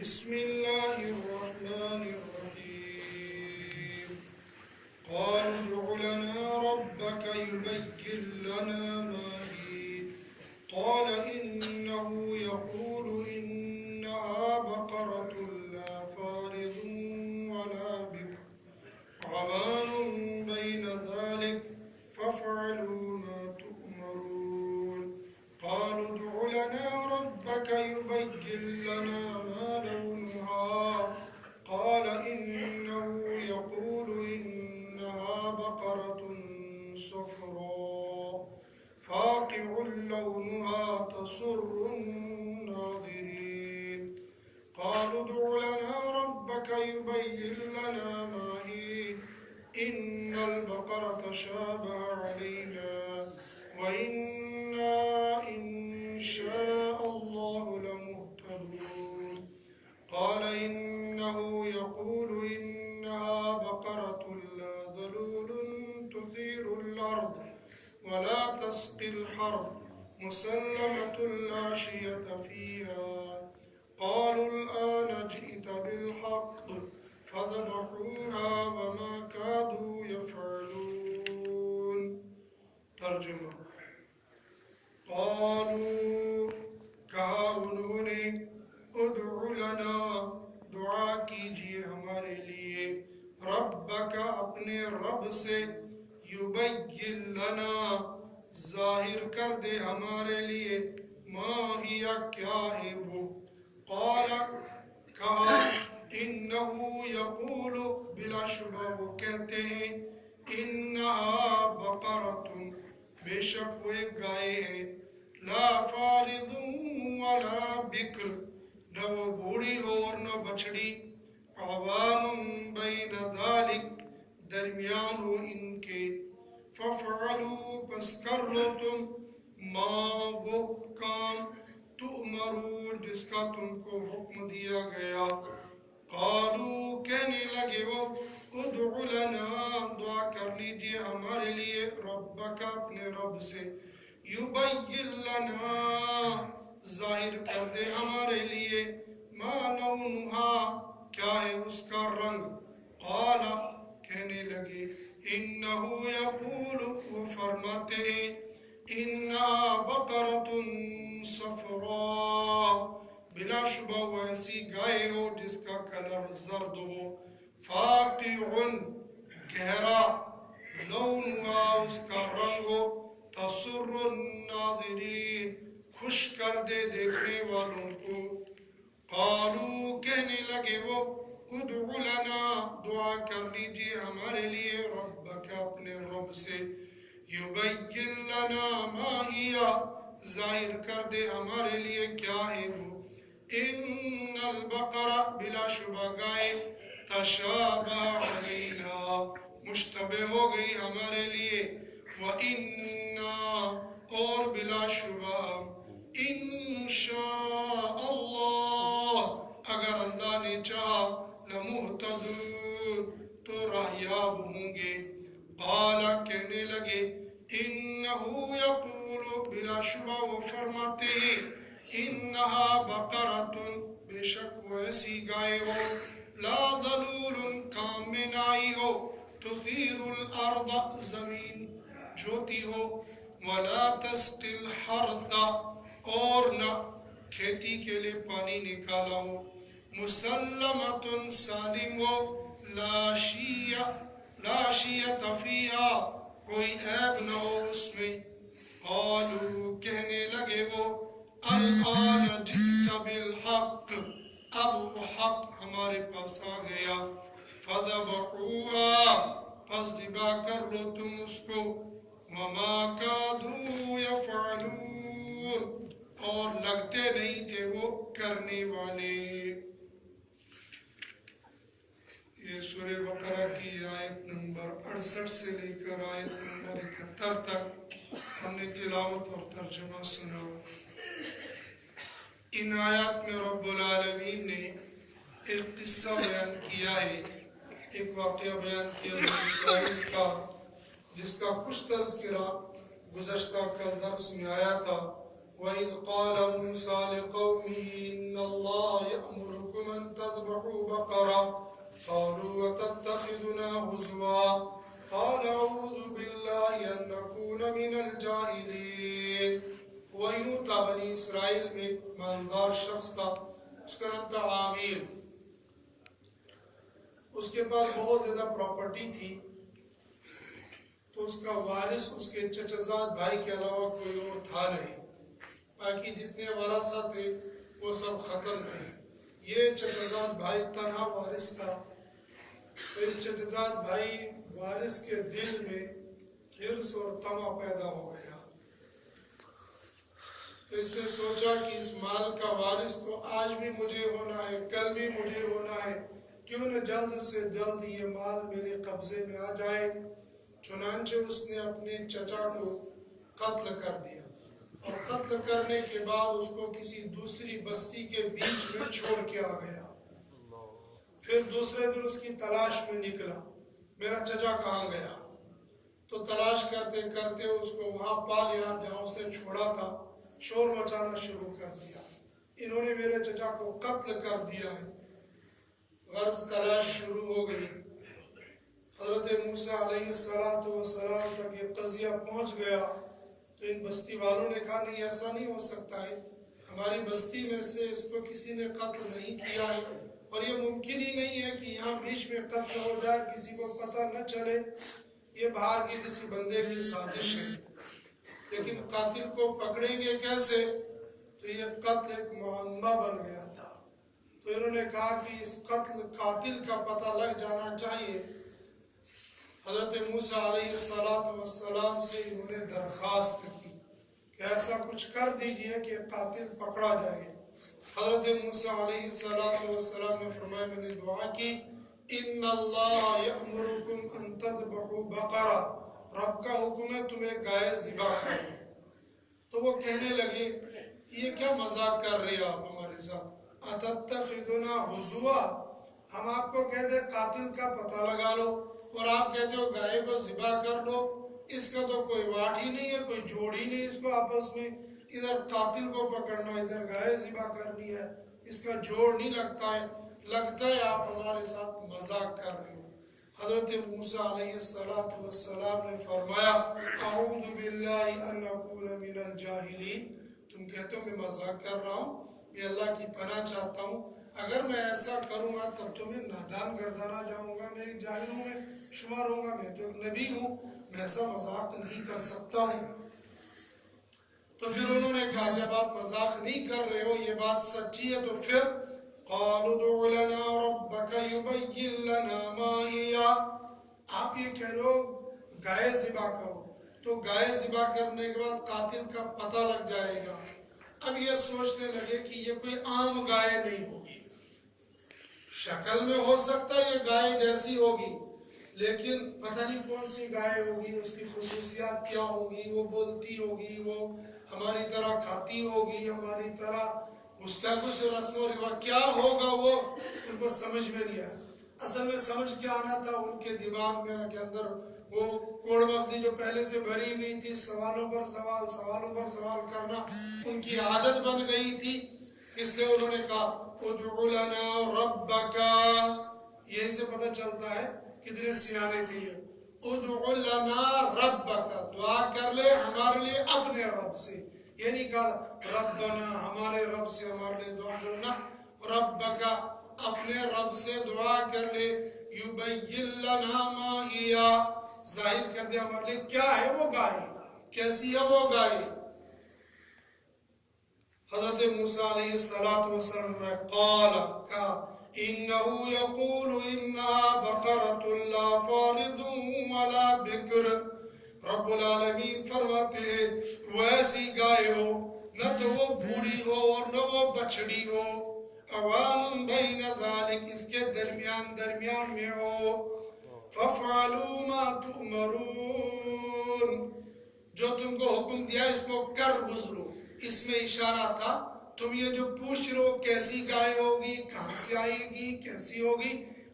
بسم الله الرحمن الرحيم قالوا ادع لنا ربك يبين لنا ما هي قال إنه يقول إنها بقرة لا فارض ولا بكر عوان بين ذلك فافعلوا ما تؤمرون قالوا ادع لنا ربك يبين لنا ما لونها قال إنه يقول إنها بقرة صفراء فاقع لونها تسر الناظرين قالوا ادع لنا ربك يبين لنا ما هي إن البقرة شابه علينا وإنا إن شاء الله لمهتدون قال إنه يقول إنها بقرة لا ذلول تثير الأرض ولا تسقي الحرث مسلمة لا شية فيها قالوا الآن جئت بالحق فذبحوها وما كادوا يفعلون ترجمہ قالوا کہا انہوں نے ادع لنا دعا کیجئے ہمارے لیے ربک اپنے رب سے یبین لنا ظاہر کر دے ہمارے لیے ما ہی کیا ہے وہ قال کہا انہو یقول بلا شبہ وہ کہتے ہیں انہا بقرتن بے شک وہ ایک گائے ہے لا فارض ولا بکر نہ وہ بوڑھی ہو اور نہ بچڑی عوام بین ذالک درمیان ہو ان کے ففعلوا پس کر لو تم ما وہ کام تؤمرون جس کا تم کو حکم دیا گیا قالوا کہنے لگے وہ ادع لنا دعا کر لیجئے ہمارے لیے ربک اپنے رب سے یبین لنا ظاہر کر دے ہمارے لیے ما لونہا کیا ہے اس کا رنگ قال کہنے لگے انہو یقول وہ فرماتے ہیں انہا بقرۃ صفراء بلا شبہ وہ ایسی گائے ہو جس کا کلر زرد ہو فاقع گہرا لونہا اس کا رنگ ہو تسر الناظرین خوش کر دے دیکھنے والوں کو قالوا کہنے لگے وہ ادع لنا دعا کر لیجئے ہمارے لیے ربک اپنے رب سے یبین لنا ما ہی ظاہر کر دے ہمارے لیے کیا ہے وہ ان البقرہ بلا شبہ گائے تشابہ علینا مشتبہ ہو گئی ہمارے لیے وَإِنَّا اور بلا شبہ انشاء اللہ اگر اللہ نے چاہا لمہتدون تو راہیاب ہوں گے قال کہنے لگے انہو یقول بلا شبہ وہ فرماتے ہیں انہا بقرۃ بے شک وہ ایسی گائے ہو لا ذلول کام میں نائی ہو تثیر الارض زمین جوتی ہو ولا تسقی الحرث اور نہ کھیتی کے لیے پانی نکالا ہو مسلمۃ سالم ہو لا شیۃ فیہا کوئی عیب نہ ہو اس میں قالوا کہنے لگے وہ الآن جئت بالحق اب وہ حق ہمارے پاس آ گیا فذبحوها پس ذبح کر لو تم اس کو وما كادوا يفعلون اور لگتے نہیں تھے وہ کرنے والے یہ سورہ بقرہ کی آیت نمبر 68 سے لے کر آیت نمبر 71 تک ہم نے تلاوت اور ترجمہ سنا ان آیات میں رب العالمین نے ایک قصہ بیان کیا ہے ایک واقعہ بیان کیا بنی اسرائیل کا جس کا کچھ تذکرہ گزشتہ کا درس میں آیا تھا وَإِذْ قَالَ مُوسَى لِقَوْمِهِ إِنَّ اللَّهَ يَأْمُرُكُمْ أَن تَذْبَحُوا بَقَرَةً قَالُوا وَتَتَّخِذُنَا هُزُوًا قَالَ أَعُوذُ بِاللَّهِ أَن نَّكُونَ مِنَ الْجَاهِلِينَ۔ وہ یوں تھا بنی اسرائیل میں ایک مالدار شخص تھا، اس کا نام تھا عامر۔ اس کے پاس بہت زیادہ پراپرٹی تھی، تو اس کا وارث اس کے چچزاد بھائی کے علاوہ کوئی اور تھا نہیں۔ باقی جتنے ورثہ تھے وہ سب ختم تھے، یہ چچزاد بھائی تنہا وارث تھا۔ تو اس چچزاد بھائی وارث کے دل میں حرص اور طمع پیدا ہو گیا۔ تو اس نے سوچا کہ اس مال کا وارث تو آج بھی مجھے ہونا ہے، کل بھی مجھے ہونا ہے، کیوں نہ جلد سے جلد یہ مال میرے قبضے میں آ جائے۔ چنانچہ اس نے اپنے چچا کو قتل کر دیا، اور قتل کرنے کے بعد اس کو کسی دوسری بستی کے بیچ میں چھوڑ کے آ گیا۔ پھر دوسرے دن اس کی تلاش میں نکلا، میرا چچا کہاں گیا؟ تو تلاش کرتے کرتے اس کو وہاں پا لیا جہاں اس نے چھوڑا تھا، شور مچانا شروع کر دیا، انہوں نے میرے چچا کو قتل کر دیا ہے۔ غرض تلاش شروع ہو گئی۔ حضرت موسیٰ علیہ السلام تک یہ قضیہ پہنچ گیا، تو ان بستی والوں نے کہا نہیں، ایسا نہیں ہو سکتا ہے، ہماری بستی میں سے اس کو کسی نے قتل نہیں کیا ہے، اور یہ ممکن ہی نہیں ہے کہ یہاں بیچ میں قتل ہو جائے، کسی کو پتہ نہ چلے، یہ باہر کی کسی بندے کی سازش ہے۔ لیکن قاتل کو پکڑیں گے کیسے؟ تو یہ قتل ایک معمہ بن گیا تھا۔ تو انہوں نے کہا کہ اس قاتل کا پتہ لگ جانا چاہیے۔ حضرت موسیٰ علیہ السلام سے انہوں نے درخواست کی کہ ایسا کچھ کر دیجئے کہ قاتل پکڑا جائے۔ حضرت موسیٰ علیہ السلام نے فرمایا، میں نے دعا کی، ان اللہ یأمرکم ان تذبحوا بقرہ، رب کا حکم ہے تم ایک گائے ذبح کرو۔ تو وہ کہنے لگے کہ یہ کیا مذاق کر رہے آپ ہمارے ساتھ، اتتخذنا ہزوا، ہم آپ کو کہتے قاتل کا پتہ لگا لو اور آپ کہتے ہو گائے کو ذبح کر لو، اس کا تو کوئی واٹ ہی نہیں ہے، کوئی جوڑ ہی نہیں اس کو آپس میں، ادھر قاتل کو پکڑنا، ادھر گائے ذبح کرنی ہے، اس کا جوڑ نہیں لگتا ہے آپ ہمارے ساتھ مذاق کر رہے ہو۔ حضرت موسیٰ علیہ السلام نے فرمایا، اعوذ باللہ ان اکون من الجاہلین، تم کہتے ہو میں مذاق کر رہا ہوں، میں اللہ کی پناہ چاہتا ہوں، اگر میں ایسا کروں گا تب تو میں نادان گردانا جاؤں گا، میں جاہلوں میں شمار ہوں گا، میں تو ایک نبی ہوں، میں ایسا مذاق نہیں کر سکتا ہوں۔ تو پھر انہوں نے کہا جب آپ مذاق نہیں کر رہے ہو، یہ بات سچی ہے، تو پھر قالوا ادع لنا ربك يبين لنا ما هي، آپ یہ کہہ رہے ہو گائے ذبح کرو، تو گائے ذبح کرنے کے بعد قاتل کا پتہ لگ جائے گا۔ اب یہ سوچنے لگے کہ یہ کوئی عام گائے نہیں ہوگی، شکل میں ہو سکتا ہے یہ گائے جیسی ہوگی، لیکن پتہ نہیں کون سی گائے ہوگی، اس کی خصوصیات کیا ہوگی، وہ بولتی ہوگی، وہ ہماری طرح کھاتی ہوگی، ہماری طرح اس کا کچھ رسم و رواج کیا ہوگا، وہ ان کو سمجھ میں نہیں آیا۔ اصل میں سمجھ کیا آنا تھا ان کے دماغ میں کے اندر، وہ کوڑ مغزی جو پہلے سے بھری ہوئی تھی، سوالوں پر سوال کرنا ان کی عادت بن گئی تھی، اس لیے انہوں نے کہا ادع لنا ربک، یہیں سے پتہ چلتا ہے کتنے سیانے تھے یہ، ادع لنا ربک، دعا کر لے ہمارے لیے اپنے رب سے، یہ نہیں کہا ربنا ہمارے رب سے ہمارے لیے دعا کرنا، ربک اپنے رب سے دعا کر لے، یبین لنا ما ہی، ظاہر کر دے ہمارے لیے کیا ہے وہ گائے، کیسی ہے وہ گائے۔ حضرت موسیٰ علیہ السلام نے قال کہا انہو یقول انہا بقرۃ لا فارض ولا بکر، رب العالمین فرماتے ہیں وہ ایسی گائے ہو، نہ تو وہ بوڑھی ہو اور نہ وہ بچڑی ہو، عوام بین ذالک، اس کے درمیان میں ہو، فافعلوا ما تؤمرون، جو تم کو حکم دیا اس کو کر گزرو، اس میں اشارہ تھا تم یہ جو پوچھ رہو کیسی گائے ہوگی، کہاں سے آئے گی، کیسی ہوگی،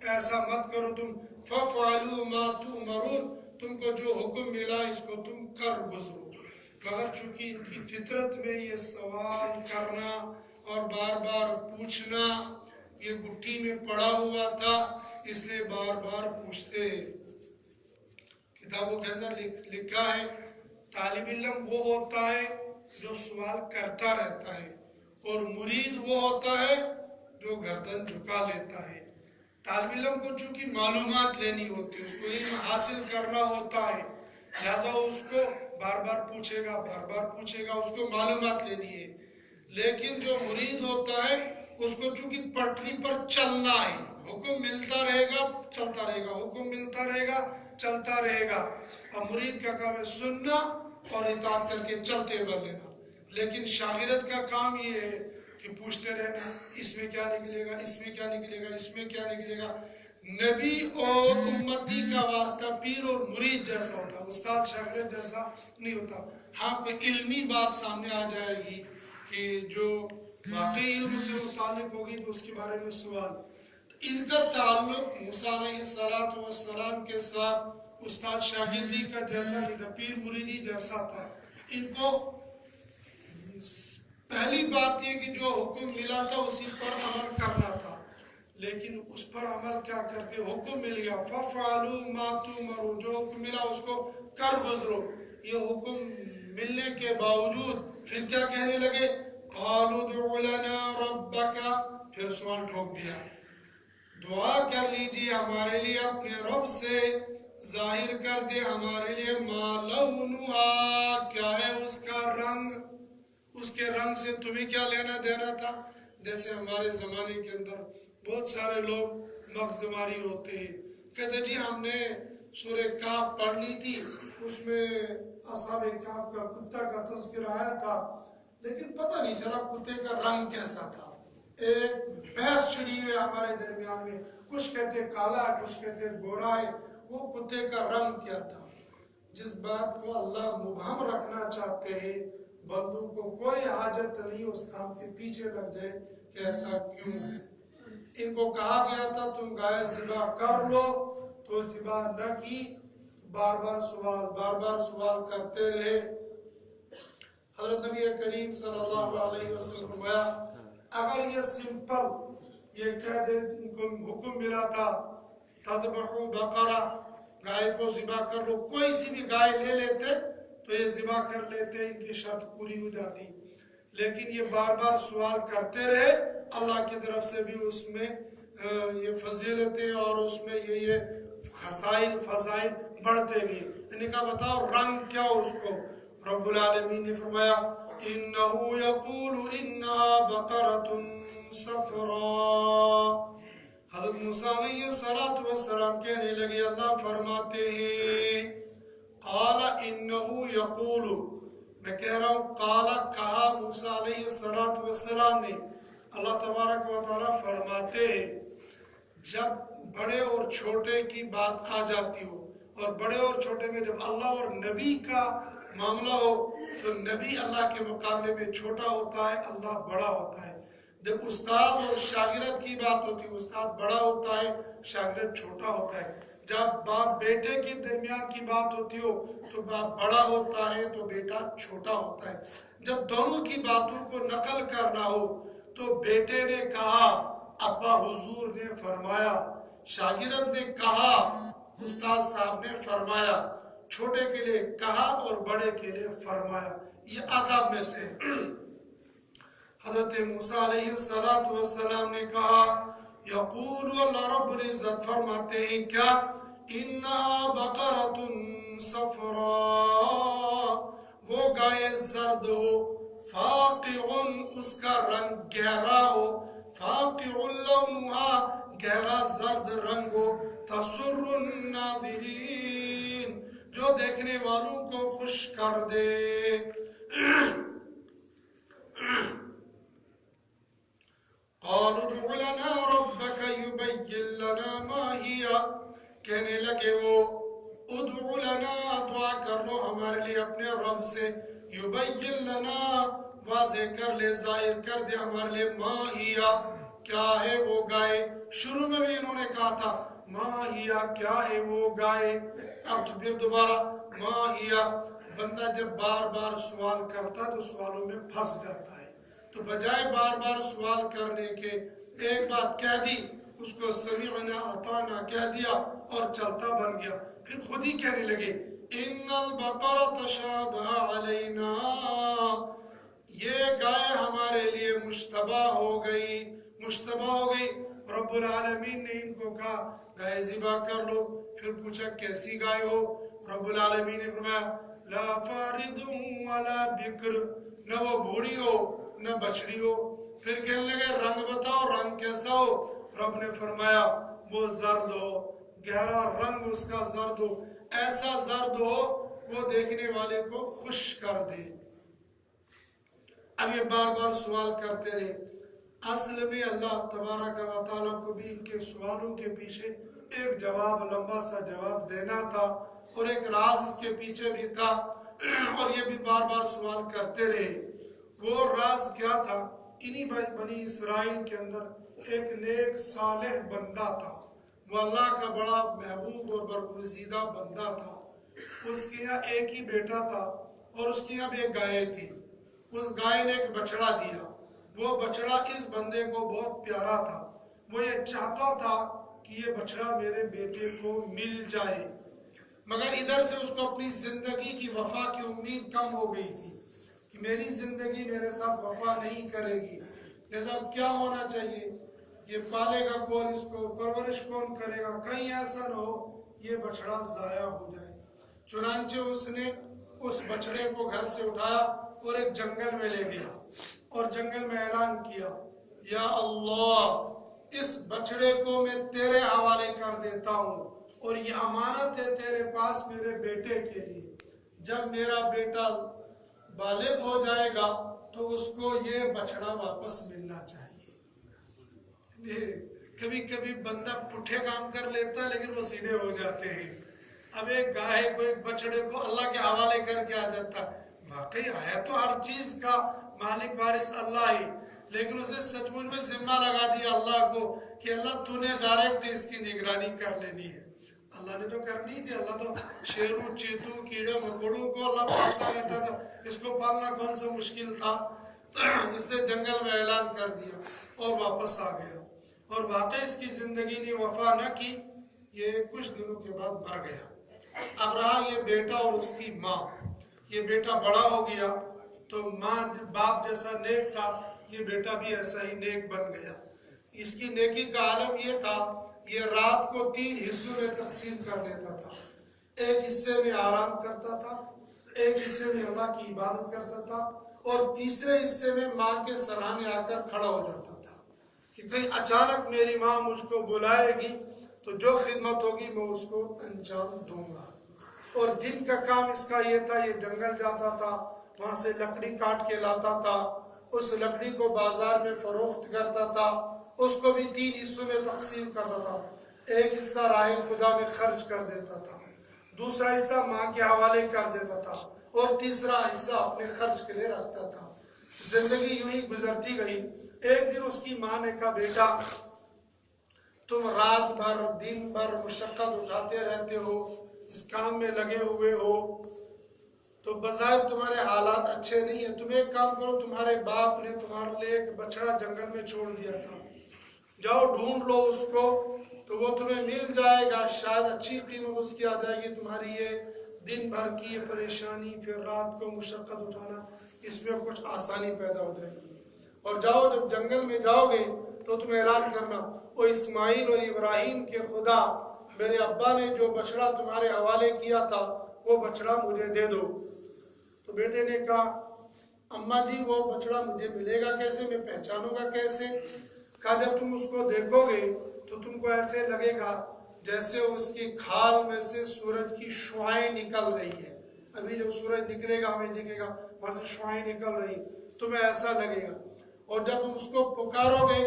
ایسا مت کرو تم، فافعلوا ما تؤمرون، تم کو جو حکم ملا اس کو تم کر گزرو۔ مگر چونکہ ان کی فطرت میں یہ سوال کرنا اور بار بار پوچھنا یہ گٹھی میں پڑا ہوا تھا، اس لیے بار بار پوچھتے۔ کتابوں کے اندر لکھا ہے طالب علم وہ ہوتا ہے جو سوال کرتا رہتا ہے، اور مرید وہ ہوتا ہے جو گردن جھکا لیتا ہے۔ طالب علم کو چونکہ معلومات لینی ہوتی ہے، اس کو علم حاصل کرنا ہوتا ہے، لہذا اس کو بار بار پوچھے گا، بار بار پوچھے گا، اس کو معلومات لینی ہے۔ لیکن جو مرید ہوتا ہے اس کو چونکہ پٹری پر چلنا ہے، حکم ملتا رہے گا چلتا رہے گا، حکم ملتا رہے گا چلتا رہے گا۔ اب مرید کا کام ہے سننا اور اطاعت کر کے چلتے بڑھ لینا، لیکن شاگرد کا کام یہ ہے کہ پوچھتے رہنا، اس میں کیا نکلے گا، اس میں کیا نکلے گا، اس میں کیا نکلے گا۔ نبی اور امتی کا واسطہ پیر اور مرید جیسا ہوتا، استاد شاگرد جیسا نہیں ہوتا۔ ہاں کوئی علمی بات سامنے آ جائے گی کہ جو واقعی علم سے متعلق ہوگی تو اس کے بارے میں سوال۔ تو ان کا تعلق موسیٰ علیہ السلام کے ساتھ استاد شاگردی کا جیسا نہیں تھا، پیر مریدی جیسا تھا۔ ان کو پہلی بات یہ کہ جو حکم ملا تھا اسی پر عمل کرنا تھا، لیکن اس پر عمل کیا کرتے، حکم مل گیا فَفْعَلُوا مَا تُؤْمَرُونَ، جو حکم ملا اس کو کر گزرو۔ یہ حکم ملنے کے باوجود پھر کیا کہنے لگے، قَالُوا ادْعُ لَنَا رَبَّكَ، پھر سوال ٹھوک دیا، دعا کر لیجیے ہمارے لیے اپنے رب سے، ظاہر کر دے ہمارے لیے مَا لَوْنُهَا، کیا ہے اس کا رنگ، اس کے رنگ سے تمہیں کیا لینا دینا تھا۔ جیسے ہمارے زمانے کے اندر بہت سارے لوگ مغزماری ہوتے ہیں، کہتے جی ہم نے سورہ کہف پڑھ لی تھی، اس میں اصحاب کہف کا کتا کا تذکرہ آیا تھا، لیکن پتہ نہیں چلا کتے کا رنگ کیسا تھا۔ ایک بحث چھڑی ہوئی ہمارے درمیان میں، کچھ کہتے کالا ہے، کچھ کہتے گورا ہے، وہ کتے کا رنگ کیا تھا۔ جس بات کو اللہ مبہم رکھنا چاہتے ہیں، بندوں کو کوئی حاجت نہیں اس کام کے پیچھے لگ جائے کہ ایسا کیوں ہے۔ ان کو کہا گیا تھا تم گائے ذبح کر لو، تو ذبح نہ کی، بار بار سوال کرتے رہے۔ حضرت نبی کریم صلی اللہ علیہ وسلم فرمایا اگر یہ سمپل یہ کہہ دے، ان کو حکم ملا تھا تذبحوا بقرہ، گائے کو ذبح کر لو، کوئی سی بھی گائے لے لیتے تو یہ ذبح کر لیتے، ان کی شرط پوری ہو جاتی، لیکن یہ بار بار سوال کرتے رہے، اللہ کی طرف سے بھی اس میں یہ فضیلتیں اور اس میں یہ فضائل بڑھتے گئے۔ انہوں نے کہا بتاؤ رنگ کیا اس کو، رب العالمین نے فرمایا انہو یقول انہا بقرۃ صفراء۔ حضرت موسیٰ علیہ السلام کہنے لگے اللہ فرماتے ہیں قال انہو یقول، میں کہہ رہا ہوں قال کہا موسیٰ علیہ السلام نے، اللہ تبارک و تعالیٰ فرماتے ہیں جب بڑے اور چھوٹے کی بات آ جاتی ہو، اور بڑے اور چھوٹے میں جب اللہ اور نبی کا معاملہ ہو تو نبی اللہ کے مقابلے میں چھوٹا ہوتا ہے، اللہ بڑا ہوتا ہے۔ جب استاد اور شاگرد کی بات ہوتی ہے، استاد بڑا ہوتا ہے، شاگرد چھوٹا ہوتا ہے۔ جب باپ بیٹے کے درمیان کی بات ہوتی ہو تو باپ بڑا ہوتا ہے تو بیٹا چھوٹا ہوتا ہے۔ جب دونوں کی باتوں کو نقل کرنا ہو تو بیٹے نے کہا ابا حضور نے فرمایا، شاگرد نے کہا استاد صاحب نے فرمایا، چھوٹے کے لیے کہا اور بڑے کے لیے فرمایا، یہ ادب میں سے۔ حضرت موسیٰ علیہ السلام نے کہا یقول، اللہ رب العزت فرماتے ہیں کیا، انہا بقرۃ صفراء، وہ گائے زرد ہو، فاقع اس کا رنگ گہرا ہو، فاقع لونہا گہرا زرد رنگ ہو، تسر الناظرین جو دیکھنے والوں کو خوش کر دے۔ قالوا ادع لنا ربك يبين لنا ما هي، کہنے لگے وہ ادع لنا، دعا کر لو ہمارے لیے اپنے رب سے، یبین لنا واضح کر لے، ظاہر کر دے ہمارے لیے، ما ہی کیا ہے وہ گائے۔ شروع میں بھی انہوں نے کہا تھا ما ہی کیا ہے وہ گائے، اب تو پھر دوبارہ ما ہی بندہ جب بار بار سوال کرتا تو سوالوں میں پھنس جاتا ہے، تو بجائے بار بار سوال کرنے کے ایک بات کہہ دی، اس کو سمیعنا اطعنا کہہ دیا اور چلتا بن گیا۔ پھر خود ہی کہنے لگے ان البقرہ تشابہ علینا، یہ گائے ہمارے لیے مشتبہ ہو گئی، مشتبہ ہو گئی۔ رب العالمین نے ان کو کہا گائے ذبح کر لو۔ پھر پوچھا کیسی گائے ہو؟ رب العالمین نے فرمایا لا فارض ولا بکر، نہ وہ بوڑھی ہو نہ بچڑی ہو۔ پھر کہنے لگے رنگ بتاؤ، رنگ کیسا ہو؟ رب نے فرمایا وہ زرد ہو، گہرا رنگ اس کا زرد ہو، ایسا زرد ہو وہ دیکھنے والے کو خوش کر دے۔ اب یہ بار بار سوال کرتے رہے۔ اصل میں اللہ تبارک و تعالیٰ کو بھی ان کے سوالوں کے پیچھے ایک جواب، لمبا سا جواب دینا تھا، اور ایک راز اس کے پیچھے بھی تھا، اور یہ بھی بار بار سوال کرتے رہے۔ وہ راز کیا تھا؟ انہی بنی اسرائیل کے اندر ایک نیک صالح بندہ تھا، وہ اللہ کا بڑا محبوب اور برگزیدہ بندہ تھا۔ اس کے یہاں ایک ہی بیٹا تھا، اور اس کے یہاں بھی ایک گائے تھی۔ اس گائے نے ایک بچڑا دیا، وہ بچڑا اس بندے کو بہت پیارا تھا، وہ یہ چاہتا تھا کہ یہ بچڑا میرے بیٹے کو مل جائے، مگر ادھر سے اس کو اپنی زندگی کی وفا کی امید کم ہو گئی تھی کہ میری زندگی میرے ساتھ وفا نہیں کرے گی، لہذا کیا ہونا چاہیے، یہ پالے گا کون، اس کو پرورش کون کرے گا، کہیں ایسا نہ ہو یہ بچڑا ضائع ہو جائے۔ چنانچہ اس نے اس بچڑے کو گھر سے اٹھایا اور ایک جنگل میں لے گیا، اور جنگل میں اعلان کیا یا اللہ اس بچڑے کو میں تیرے حوالے کر دیتا ہوں، اور یہ امانت ہے تیرے پاس میرے بیٹے کے لیے، جب میرا بیٹا بالغ ہو جائے گا تو اس کو یہ بچڑا واپس ملنا چاہیے۔ کبھی کبھی بندہ پٹھے کام کر لیتا ہے لیکن وہ سیدھے ہو جاتے ہیں۔ اب ایک گائے کو، ایک بچڑے کو اللہ کے حوالے کر کے آ جاتا، واقعی ہے تو ہر چیز کا مالک وارث اللہ ہی، لیکن اسے سچ مچ میں ذمہ لگا دیا اللہ کو کہ اللہ تو نے ڈائریکٹ اس کی نگرانی کر لینی ہے۔ اللہ نے تو کرنی تھی، اللہ تو شیروں چیتوں کیڑے مکوڑوں کو اللہ پالتا رہتا تھا، اس کو پالنا کون سا مشکل تھا۔ اسے جنگل میں اعلان کر دیا اور واپس آ گیا، اور واقعی اس کی زندگی نے وفا نہ کی، یہ کچھ دنوں کے بعد مر گیا۔ اب رہا یہ بیٹا اور اس کی ماں۔ یہ بیٹا بڑا ہو گیا تو ماں باپ جیسا نیک تھا، یہ بیٹا بھی ایسا ہی نیک بن گیا۔ اس کی نیکی کا عالم یہ تھا، یہ رات کو 3 حصوں میں تقسیم کر لیتا تھا۔ ایک حصے میں آرام کرتا تھا، ایک حصے میں اللہ کی عبادت کرتا تھا، اور تیسرے حصے میں ماں کے سراہنے آ کر کھڑا ہو جاتا تھا کہ کہیں اچانک میری ماں مجھ کو بلائے گی تو جو خدمت ہوگی میں اس کو انجام دوں گا۔ اور دن کا کام اس کا یہ تھا، یہ جنگل جاتا تھا، وہاں سے لکڑی کاٹ کے لاتا تھا، اس لکڑی کو بازار میں فروخت کرتا تھا، اس کو بھی 3 حصوں میں تقسیم کرتا تھا۔ ایک حصہ راہ خدا میں خرچ کر دیتا تھا، دوسرا حصہ ماں کے حوالے کر دیتا تھا، اور تیسرا حصہ اپنے خرچ کے لیے رکھتا تھا۔ زندگی یوں ہی گزرتی گئی۔ ایک دن اس کی ماں نے کہا بیٹا تم رات بھر دن بھر مشقت اٹھاتے رہتے ہو، اس کام میں لگے ہوئے ہو، تو بظاہر تمہارے حالات اچھے نہیں ہیں، تم ایک کام کرو، تمہارے باپ نے تمہارے لیے ایک بچڑا جنگل میں چھوڑ دیا تھا، جاؤ ڈھونڈ لو اس کو تو وہ تمہیں مل جائے گا، شاید اچھی قیمت اس کی آ جائے گی، تمہاری یہ دن بھر کی یہ پریشانی پھر رات کو مشقت اٹھانا اس میں کچھ آسانی پیدا ہو جائے گی۔ اور جاؤ جب جنگل میں جاؤ گے تو تم اعلان کرنا وہ اسماعیل اور ابراہیم کے خدا میرے ابا نے جو بچڑا تمہارے حوالے کیا تھا وہ بچڑا مجھے دے دو۔ تو بیٹے نے کہا اماں جی وہ بچڑا مجھے ملے گا کیسے، میں پہچانوں گا کیسے؟ کہا جب تم اس کو دیکھو گے تو تم کو ایسے لگے گا جیسے اس کی کھال میں سے سورج کی شعاعیں نکل رہی ہے، ابھی جب سورج نکلے گا ہمیں دکھے گا وہاں سے شعاعیں نکل رہی، تمہیں ایسا لگے گا، اور جب تم اس کو پکارو گے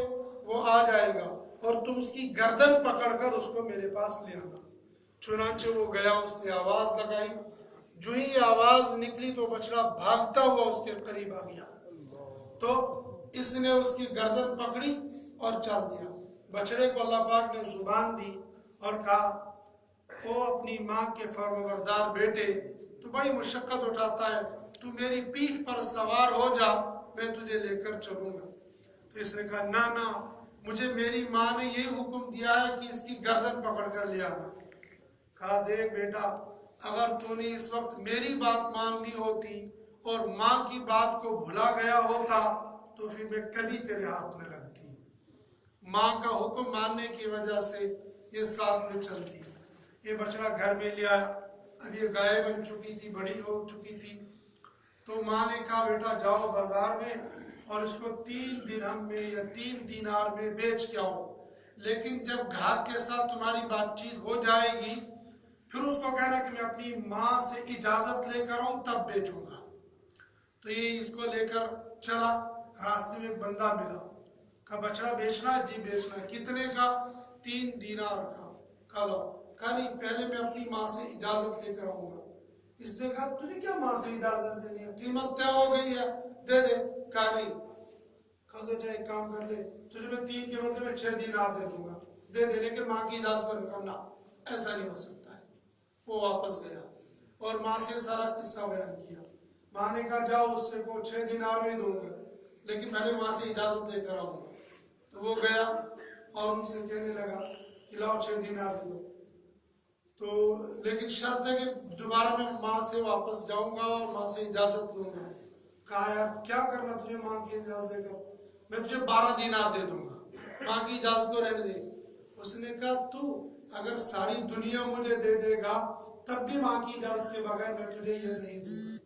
وہ آ جائے گا، اور تم اس کی گردن پکڑ کر اس کو میرے پاس لے آنا۔ چنانچہ وہ گیا، اس نے آواز لگائی، جو ہی آواز نکلی تو بچڑا بھاگتا ہوا اس کے قریب آ گیا، تو اس نے اس کی گردن پکڑی اور چل دیا۔ بچڑے کو اللہ پاک نے زبان دی اور کہا او اپنی ماں کے فرمانبردار بیٹے، تو بڑی مشقت اٹھاتا ہے، تو میری پیٹھ پر سوار ہو جا، میں تجھے لے کر چلوں گا۔ تو اس نے کہا نہ، مجھے میری ماں نے یہی حکم دیا ہے کہ اس کی گردن پکڑ کر لے آنا۔ کہا دیکھ بیٹا، اگر تو نے اس وقت میری بات مان لی ہوتی اور ماں کی بات کو بھلا گیا ہوتا تو پھر میں کبھی تیرے ہاتھ میں لگتی۔ ماں کا حکم ماننے کی وجہ سے یہ ساتھ میں چلتی۔ یہ بچڑا گھر میں لے آیا، اب یہ گائے بن چکی تھی، بڑی ہو چکی تھی۔ تو ماں نے کہا بیٹا جاؤ بازار میں اور اس کو 3 درہم میں یا 3 دینار میں بیچ کے آؤ، لیکن جب گھاٹ کے ساتھ تمہاری بات چیت ہو جائے گی پھر اس کو کہنا کہ میں اپنی ماں سے اجازت لے کر آؤں تب بیچوں گا۔ تو یہ اس کو لے کر چلا، راستے میں ایک بندہ ملا، کہا بچڑا بیچنا ہے؟ جی بیچنا ہے۔ کتنے کا؟ 3 دینار کا۔ کہا لو۔ کہا نہیں، پہلے میں اپنی ماں سے اجازت لے کر آؤں گا۔ اس نے کہا تجھے کیا ماں سے اجازت لینی ہے، قیمت طے ہو گئی ہے، دے دے۔ کہا نہیں۔ کہا سوچا ایک کام کر لے، تجھے میں 3 کے بدلے میں 6 دینار دے دوں گا، دے دے، لیکن ماں کی اجازت پر کرنا، ایسا نہیں ہو سکتا ہے۔ وہ واپس گیا اور ماں سے سارا قصہ بیان کیا۔ ماں نے کہا جاؤ اس سے کو 6 دینار میں دوں گا، لیکن پہلے ماں سے اجازت لے کر آؤں گا۔ تو وہ گیا اور ان سے کہنے لگا کہ لاؤ 6 دینار دو، تو لیکن شرط ہے کہ دوبارہ میں ماں سے واپس جاؤں گا اور ماں سے اجازت لوں گا۔ کہا یار کیا کرنا تجھے ماں کی اجازت لے کر؟ میں تجھے 12 دینار دے دوں گا، ماں کی اجازت کو رہنے دے۔ اس نے کہا تو اگر ساری دنیا مجھے دے دے گا تب بھی ماں کی اجازت کے بغیر میں تجھے یہ نہیں دوں گا۔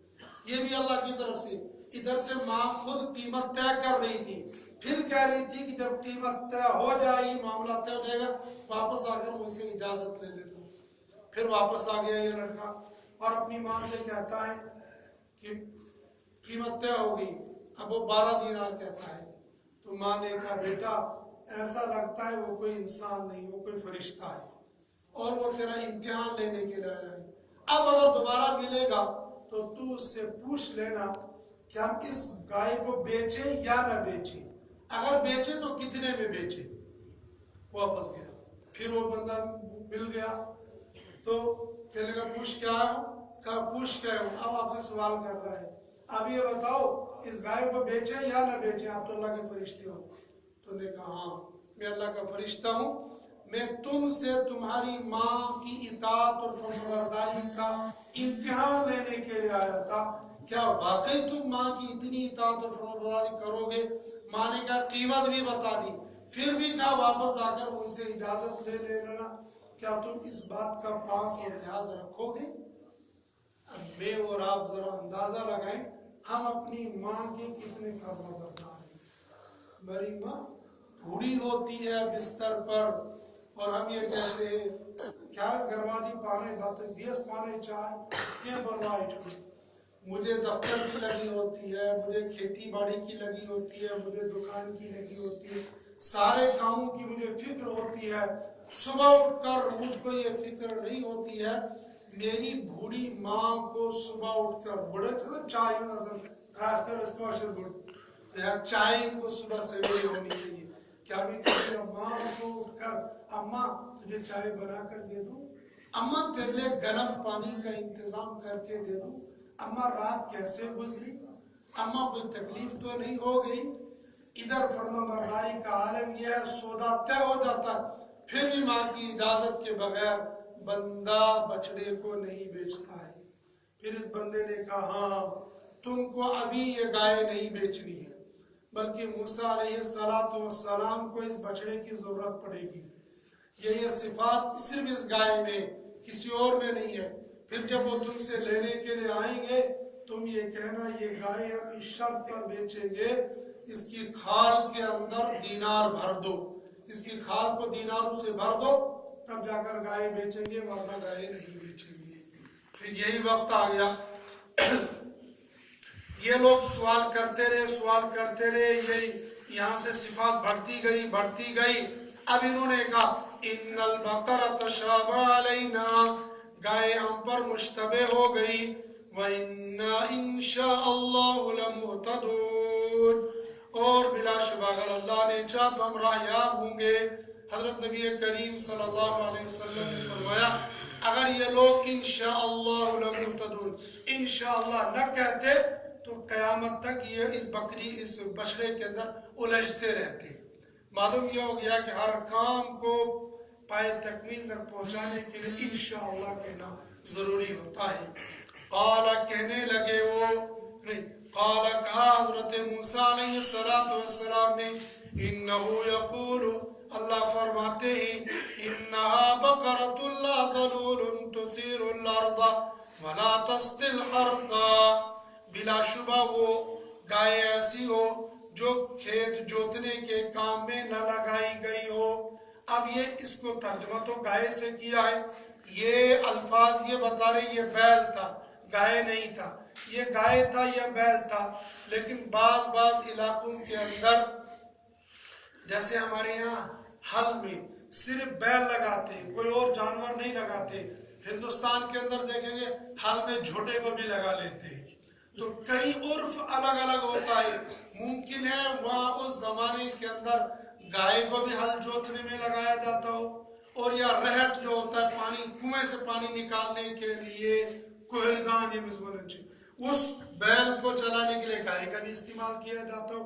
یہ بھی اللہ کی طرف سے، ادھر سے ماں خود قیمت طے کر رہی تھی، پھر کہہ رہی تھی کہ جب قیمت طے ہو جائے گی، معاملہ طے ہو جائے گا، واپس آ کر مجھ سے اجازت لے لینا۔ پھر واپس آ گیا یہ لڑکا اور اپنی ماں سے کہتا ہے کہ قیمت طے ہو گئی، اب وہ 12 دینار کہتا ہے۔ تو ماں نے کہا بیٹا ایسا لگتا ہے وہ کوئی انسان نہیں، وہ کوئی فرشتہ ہے اور وہ تیرا امتحان لینے کے لیے آیا ہے۔ اب اگر دوبارہ ملے گا تو تو اس سے پوچھ لینا کہ ہم اس گائے کو بیچیں یا نہ بیچیں، اگر بیچیں تو کتنے میں بیچیں۔ واپس گیا، پھر وہ بندہ مل گیا تو کہنے لگا پوچھ کیا ہے؟ کہا پوچھ کیا ہے؟ اب آپ سے سوال کر رہا ہے، اب یہ بتاؤ اس گائے کو بیچیں یا نہ بیچیں، آپ تو اللہ کے فرشتے ہو۔ تو نے کہا ہاں میں اللہ کا فرشتہ ہوں، میں تم سے تمہاری ماں کی اطاعت اور فرمانبرداری کا امتحان لینے کے لیے آیا تھا، کیا واقعی تم ماں کی اتنی اطاعت اور فرمانبرداری کرو گے؟ ماں نے کہا قیمت بھی بتا دی، پھر بھی کہا واپس آ کر مجھ سے اجازت لے لینا، کیا تم اس بات کا پاس اور لحاظ رکھو گے؟ اب میں اور آپ ذرا اندازہ لگائیں ہم اپنی ماں کے کتنے فرمانبردار ہیں۔ ہماری ماں بوڑھی ہوتی ہے بستر پر اور ہم یہ کہتے ہیں کیا اس گھر والی پانے باتیں دیس پانے چاہے یہ بروائی چھوڑ، مجھے دفتر کی لگی ہوتی ہے، مجھے کھیتی باڑی کی لگی ہوتی ہے، مجھے دکان کی لگی ہوتی ہے، سارے کاموں کی مجھے فکر ہوتی ہے، صبح اٹھ کر مجھ کو یہ فکر نہیں ہوتی ہے۔ میری بوڑھی ماں کو صبح اٹھ کر بڑے چائے نظر خاص کر اس کو ارشد بڑھ چائے ان کو صبح سویرے ہونی چاہیے۔ کیا بھی کہتے ماں کو اٹھ کر اماں تجھے چائے بنا کر دے دوں، اماں تیرے لیے گرم پانی کا انتظام کر کے دے دوں، اماں رات کیسے گزری، اماں کوئی تکلیف تو نہیں ہو گئی؟ ادھر فرمانبرداری کا عالم یہ ہے سودا طے ہو جاتا پھر بھی ماں کی اجازت کے بغیر بندہ بچڑے کو نہیں بیچتا ہے۔ پھر اس بندے نے کہا ہاں تم کو ابھی یہ گائے نہیں بیچنی ہے، بلکہ موسیٰ علیہ السلام کو اس بچڑے کی ضرورت پڑے گی، یہ صفات صرف اس گائے میں کسی اور میں نہیں ہے۔ پھر جب وہ تم سے لینے کے لیے آئیں گے تم یہ کہنا یہ گائے ہم اس شرط پر بیچیں گے اس کی کھال کے اندر دینار بھر دو، اس کی کھال کو دیناروں سے بھر دو تب جا کر گائے بیچیں گے، ورنہ گائے نہیں بیچیں گے۔ پھر یہی وقت آ گیا، یہ لوگ سوال کرتے رہے، یہی یہاں سے صفات بڑھتی گئی۔ اب انہوں نے کہا ان البقرہ تشابہ علینا، گائے ہم پر مشتبہ ہو گئی، وَإِنَّا إِن شَاءَ اللَّهُ لَمُهْتَدُونَ، اور بلا شبہ اگر اللہ نے چاہا تو ہم راہیاب ہوں گے۔ حضرت نبی کریم صلی اللہ علیہ وسلم نے فرمایا اگر یہ لوگ انشاءاللہ لم یہتدون انشاءاللہ نہ کہتے تو قیامت تک یہ اس بچڑے کے اندر الجھتے رہتے. معلوم یہ ہو گیا کہ ہر کام کو پائے تکمیل تک پہنچانے کے لیے انشاءاللہ کہنا ضروری ہوتا ہے. قال کہنے لگے وہ نہیں قال کہا حضرت موسیٰ علیہ السلام نے انہو یقول اللہ فرماتے ہیں انہا بقرۃ لا ذلول تثیر الارض ولا تسقی الحرث بلا شبہ وہ گائے ایسی ہو جو کھیت جوتنے کے کام میں نہ لگائی گئی ہو. اب یہ اس کو ترجمہ تو گائے سے کیا ہے. یہ الفاظ یہ بتا رہے یہ بیل تھا گائے نہیں تھا. یہ گائے تھا یا بیل تھا. لیکن بعض علاقوں کے اندر جیسے ہمارے یہاں ہل میں صرف بیل لگاتے کوئی اور جانور نہیں لگاتے. ہندوستان کے اندر دیکھیں گے ہل میں جھوٹے کو بھی لگا لیتے ہیں. تو کئی عرف الگ الگ ہوتا ہے. ممکن ہے وہاں اس زمانے کے اندر گائے کو بھی ہل جوتنے میں لگایا جاتا ہو اور یا رہٹ جو ہوتا ہے پانی کنویں سے پانی نکالنے کے لیے کوہلدان اس بیل کو چلانے کے لیے گائے کا بھی استعمال کیا جاتا ہو.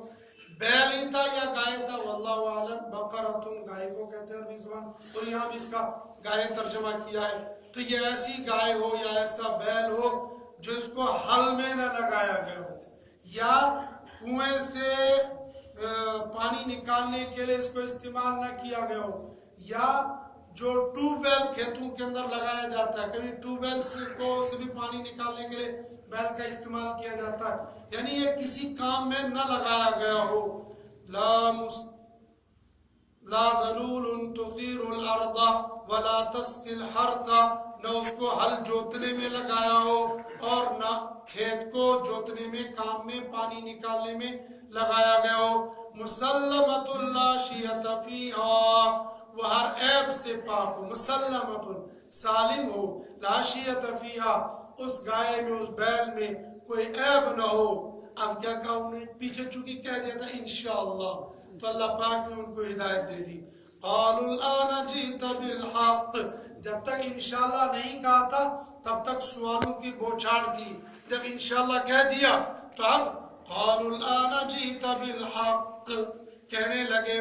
بیل ہی تھا یا گائے تھا واللہ اعلم. بقرۃ گائے کو کہتے ہیں عربی زبان اور یہاں بھی اس کا گائے ترجمہ کیا ہے. تو یہ ایسی گائے ہو یا ایسا بیل ہو جو اس کو ہل میں نہ لگایا گیا ہو یا کنویں سے پانی نکالنے کے لیے اس کو استعمال نہ کیا گیا ہو یا جو ٹیوب ویل کھیتوں کے اندر لگایا جاتا ہے کبھی ٹیوب ویل سے بھی پانی نکالنے کے لیے بیل کا استعمال کیا جاتا ہے. یعنی یہ کسی کام میں نہ لگایا گیا ہو. لا ذلول تثیر الارض ولا تسقی الحرث نہ اس کو ہل جوتنے میں لگایا ہو اور نہ کھیت کو جوتنے میں کام میں پانی نکالنے میں لگایا گیا ہو. مسلمۃ لا شیۃ فیہا وہ ہر عیب سے پاک ہو. مسلمۃ سالم ہو. لا شیۃ فیہا اس گائے میں اس بیل میں کوئی عیب نہ ہو. اب کیا کہا انہیں پیچھے چونکہ کہہ دیا تھا انشاءاللہ تو اللہ پاک نے ان کو ہدایت دے دی. قالوا الآن جئت بالحق جب تک انشاءاللہ نہیں کہا تھا تب تک سوالوں کی بوچھاڑ تھی. جب انشاءاللہ کہہ دیا تو اب قالوا الآن جئت بالحق کہنے لگے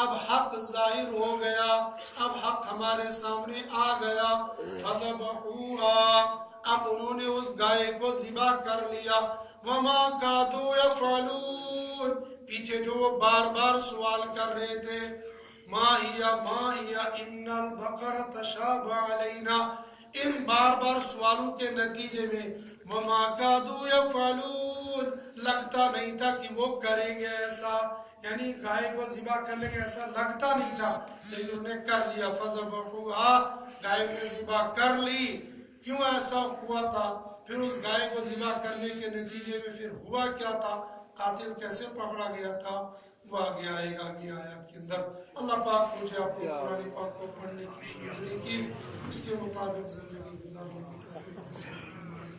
اب حق ظاہر ہو گیا اب حق ہمارے سامنے آ گیا. فذبحوها اب انہوں نے اس گائے کو ذبح کر لیا. وما كادوا يفعلون پیچھے جو وہ بار بار سوال کر رہے تھے ما ہی ان البقر تشابہ علینا ان بار بار سوالوں کے نتیجے میں وما كادوا يفعلون لگتا نہیں تھا کہ وہ کریں گے ایسا. یعنی گائے کو ذبح کر لیں گے ایسا لگتا نہیں تھا لیکن انہوں نے کر لیا. فذبحوها گائے نے ذبح کر لی. کیوں ایسا ہوا تھا پھر اس گائے کو ذبح کرنے کے نتیجے میں پھر ہوا کیا تھا قاتل کیسے پکڑا گیا تھا وہ آگے آئے گا آگے آیات کے اندر. اللہ پاک مجھے آپ کو قرآن پاک کو پڑھنے کی سمجھنے کی اس کے مطابق زندگی گزارنے کی توفیق نصیب فرمائے.